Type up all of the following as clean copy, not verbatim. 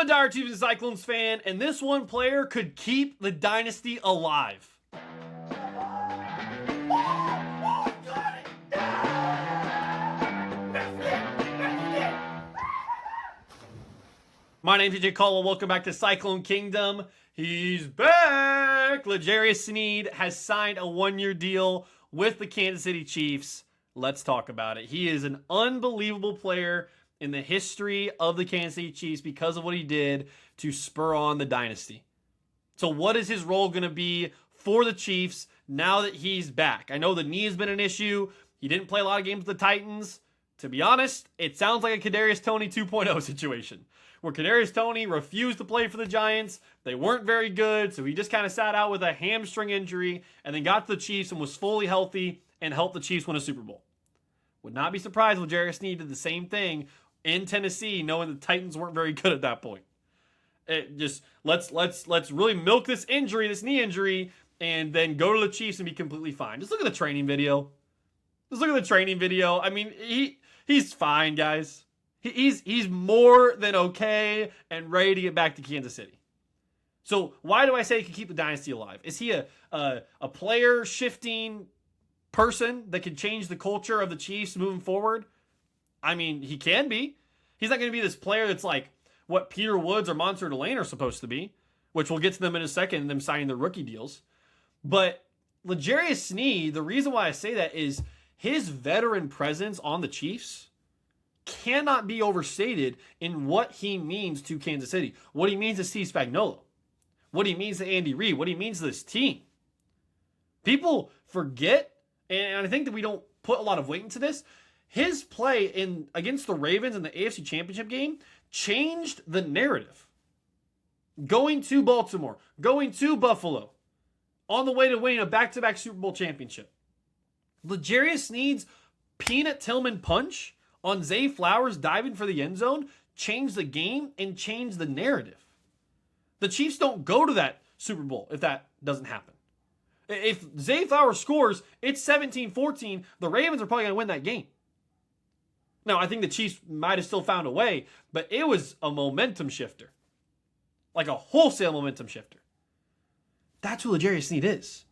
I'm a dire Chiefs and Cyclones fan, and this one player could keep the dynasty alive. My name's AJ Caldwell. Welcome back to Cyclone Kingdom. He's back. L'Jarius Sneed has signed a one-year deal with the Kansas City Chiefs. Let's talk about it. He is an unbelievable player in the history of the Kansas City Chiefs because of what he did to spur on the dynasty. So what is his role going to be for the Chiefs now that he's back? I know the knee has been an issue. He didn't play a lot of games with the Titans. To be honest, it sounds like a Kadarius Toney 2.0 situation, where Kadarius Toney refused to play for the Giants. They weren't very good, so he just kind of sat out with a hamstring injury and then got to the Chiefs and was fully healthy and helped the Chiefs win a Super Bowl. Would not be surprised if L'Jarius Sneed did the same thing in Tennessee, knowing the Titans weren't very good at that point. It just let's really milk this injury, this knee injury, and then go to the Chiefs and be completely fine. Just look at the training video. I mean, he's fine, guys. He's more than okay and ready to get back to Kansas City. So why do I say he can keep the dynasty alive? Is he a player shifting person that can change the culture of the Chiefs moving forward? I mean, he can be. He's not going to be this player that's like what Peter Woods or Monster Delane are supposed to be, which we'll get to them in a second, them signing their rookie deals. But L'Jarius Sneed, the reason why I say that is his veteran presence on the Chiefs cannot be overstated in what he means to Kansas City, what he means to Steve Spagnuolo, what he means to Andy Reid, what he means to this team. People forget, and I think that we don't put a lot of weight into this, his play against the Ravens in the AFC Championship game changed the narrative. Going to Baltimore, going to Buffalo, on the way to winning a back-to-back Super Bowl championship. L'Jarius Sneed's Peanut Tillman punch on Zay Flowers diving for the end zone changed the game and changed the narrative. The Chiefs don't go to that Super Bowl if that doesn't happen. If Zay Flowers scores, it's 17-14. The Ravens are probably going to win that game. Now, I think the Chiefs might have still found a way, but it was a momentum shifter. Like a wholesale momentum shifter. That's who L'Jarius Sneed is.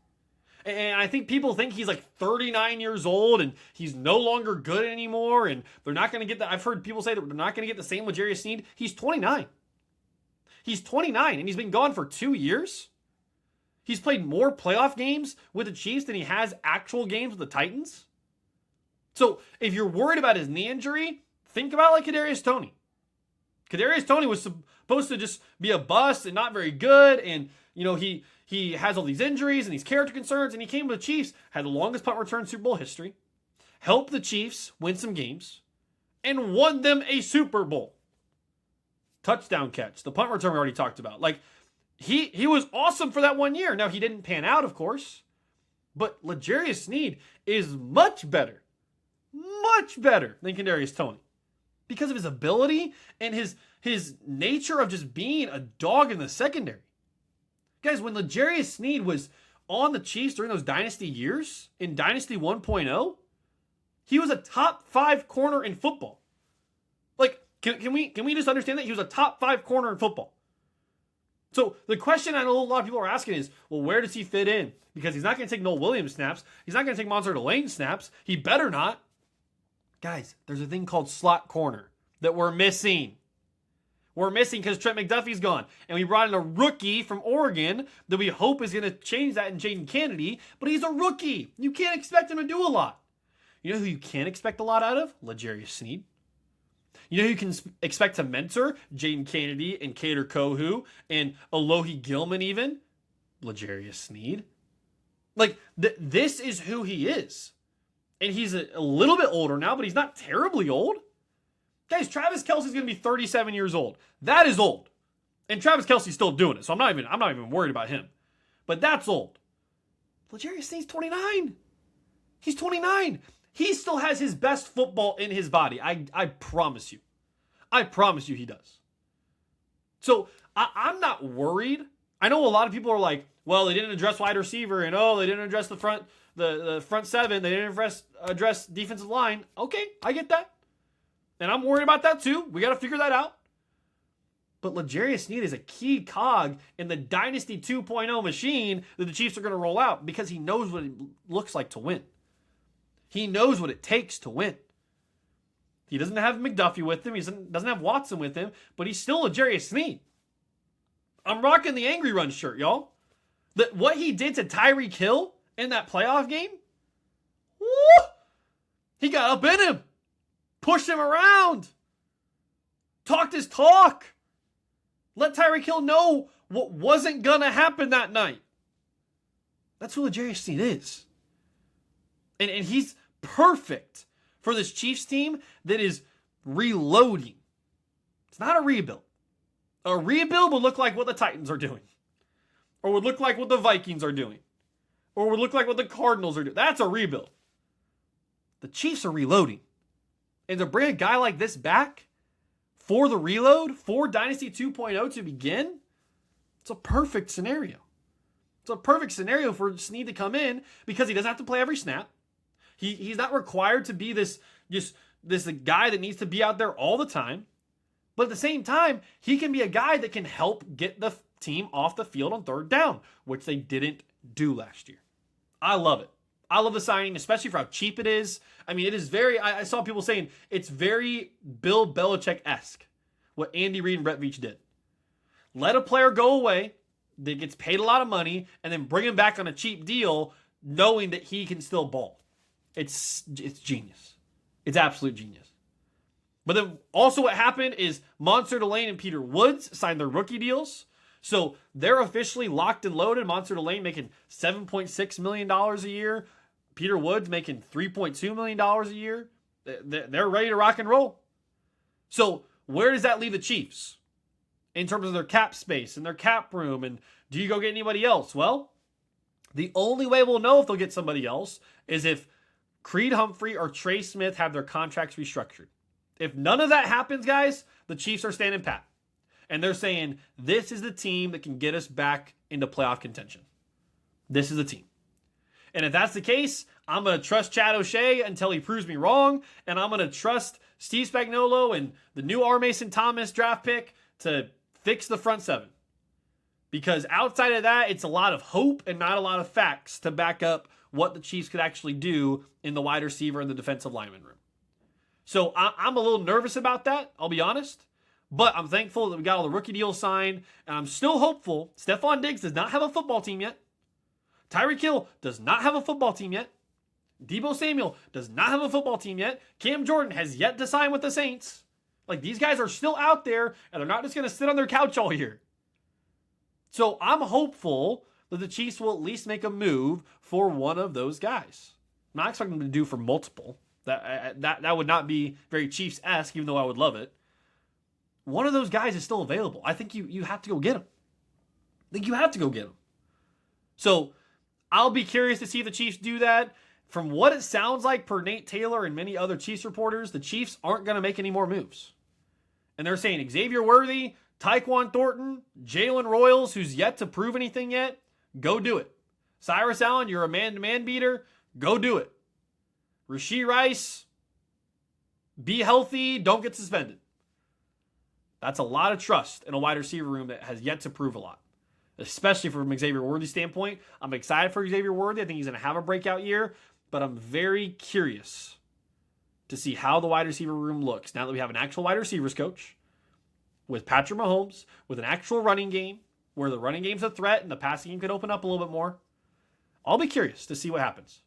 And I think people think he's like 39 years old and he's no longer good anymore and they're not going to get that. I've heard people say that they're not going to get the same L'Jarius Sneed. He's 29. He's 29 and he's been gone for 2 years. He's played more playoff games with the Chiefs than he has actual games with the Titans. So if you're worried about his knee injury, think about like Kadarius Toney. Kadarius Toney was supposed to just be a bust and not very good, and you know he has all these injuries and these character concerns, and he came to the Chiefs, had the longest punt return Super Bowl history, helped the Chiefs win some games, and won them a Super Bowl. Touchdown catch, the punt return we already talked about. Like he was awesome for that 1 year. Now he didn't pan out, of course, but L'Jarius Sneed is much better than Kadarius Toney because of his ability and his nature of just being a dog in the secondary. Guys, when L'Jarius Sneed was on the Chiefs during those dynasty years, in Dynasty 1.0, he was a top 5 corner in football. Like, can we just understand that? He was a top 5 corner in football. So the question I know a lot of people are asking is, well, where does he fit in? Because he's not going to take Noel Williams snaps. He's not going to take Monster Delane snaps. He better not. Guys, there's a thing called slot corner that we're missing. We're missing because Trent McDuffie's gone. And we brought in a rookie from Oregon that we hope is going to change that in Jaden Kennedy. But he's a rookie. You can't expect him to do a lot. You know who you can expect a lot out of? L'Jarius Sneed. You know who you can expect to mentor? Jaden Kennedy and Kader Kohu and Alohi Gilman even? L'Jarius Sneed. Like, this is who he is. And he's a little bit older now, but he's not terribly old. Guys, Travis Kelce's going to be 37 years old. That is old. And Travis Kelce's still doing it, so I'm not even worried about him. But that's old. L'Jarius Sneed's 29. He's 29. He still has his best football in his body. I promise you. I promise you he does. So I'm not worried. I know a lot of people are like, well, they didn't address wide receiver, and they didn't address the front seven. They didn't address defensive line. Okay, I get that. And I'm worried about that too. We got to figure that out. But L'Jarius Sneed is a key cog in the Dynasty 2.0 machine that the Chiefs are going to roll out because he knows what it looks like to win. He knows what it takes to win. He doesn't have McDuffie with him. He doesn't have Watson with him, but he's still L'Jarius Sneed. I'm rocking the Angry Run shirt, y'all. What he did to Tyreek Hill in that playoff game, woo, he got up in him, pushed him around, talked his talk, let Tyreek Hill know what wasn't going to happen that night. That's who L'Jarius Sneed is. And he's perfect for this Chiefs team that is reloading. It's not a rebuild. A rebuild would look like what the Titans are doing. Or would look like what the Vikings are doing. Or would look like what the Cardinals are doing. That's a rebuild. The Chiefs are reloading. And to bring a guy like this back for the reload, for Dynasty 2.0 to begin, it's a perfect scenario. It's a perfect scenario for Sneed to come in because he doesn't have to play every snap. He's not required to be this guy that needs to be out there all the time. But at the same time, he can be a guy that can help get the team off the field on third down, which they didn't do last year. I love it. I love the signing, especially for how cheap it is. I mean, it is very, I saw people saying it's very Bill Belichick-esque, what Andy Reid and Brett Veach did. Let a player go away that gets paid a lot of money and then bring him back on a cheap deal knowing that he can still ball. It's genius. It's absolute genius. But then also what happened is Monster Delane and Peter Woods signed their rookie deals. So they're officially locked and loaded. Monster Delane making $7.6 million a year. Peter Woods making $3.2 million a year. They're ready to rock and roll. So where does that leave the Chiefs in terms of their cap space and their cap room? And do you go get anybody else? Well, the only way we'll know if they'll get somebody else is if Creed Humphrey or Trey Smith have their contracts restructured. If none of that happens, guys, the Chiefs are standing pat. And they're saying, this is the team that can get us back into playoff contention. This is the team. And if that's the case, I'm going to trust Chad O'Shea until he proves me wrong. And I'm going to trust Steve Spagnuolo and the new R. Mason Thomas draft pick to fix the front seven. Because outside of that, it's a lot of hope and not a lot of facts to back up what the Chiefs could actually do in the wide receiver and the defensive lineman room. So I'm a little nervous about that, I'll be honest. But I'm thankful that we got all the rookie deals signed. And I'm still hopeful. Stephon Diggs does not have a football team yet. Tyreek Hill does not have a football team yet. Deebo Samuel does not have a football team yet. Cam Jordan has yet to sign with the Saints. Like, these guys are still out there, and they're not just going to sit on their couch all year. So I'm hopeful that the Chiefs will at least make a move for one of those guys. I'm not expecting them to do for multiple. That would not be very Chiefs-esque, even though I would love it. One of those guys is still available. I think you have to go get him. I think you have to go get him. So I'll be curious to see if the Chiefs do that. From what it sounds like per Nate Taylor and many other Chiefs reporters, the Chiefs aren't going to make any more moves. And they're saying Xavier Worthy, Tyquan Thornton, Jalen Royals, who's yet to prove anything yet, go do it. Cyrus Allen, you're a man-to-man beater, go do it. Rashee Rice, be healthy, don't get suspended. That's a lot of trust in a wide receiver room that has yet to prove a lot, especially from Xavier Worthy's standpoint. I'm excited for Xavier Worthy. I think he's going to have a breakout year, but I'm very curious to see how the wide receiver room looks now that we have an actual wide receivers coach with Patrick Mahomes, with an actual running game where the running game's a threat and the passing game could open up a little bit more. I'll be curious to see what happens.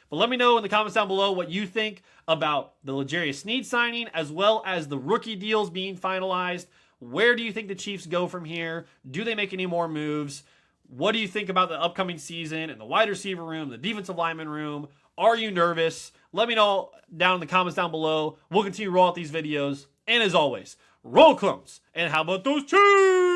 But let me know in the comments down below what you think about the L'Jarius Sneed signing as well as the rookie deals being finalized. Where do you think the Chiefs go from here? Do they make any more moves? What do you think about the upcoming season and the wide receiver room, the defensive lineman room? Are you nervous? Let me know down in the comments down below. We'll continue to roll out these videos. And as always, roll clones. And how about those Chiefs?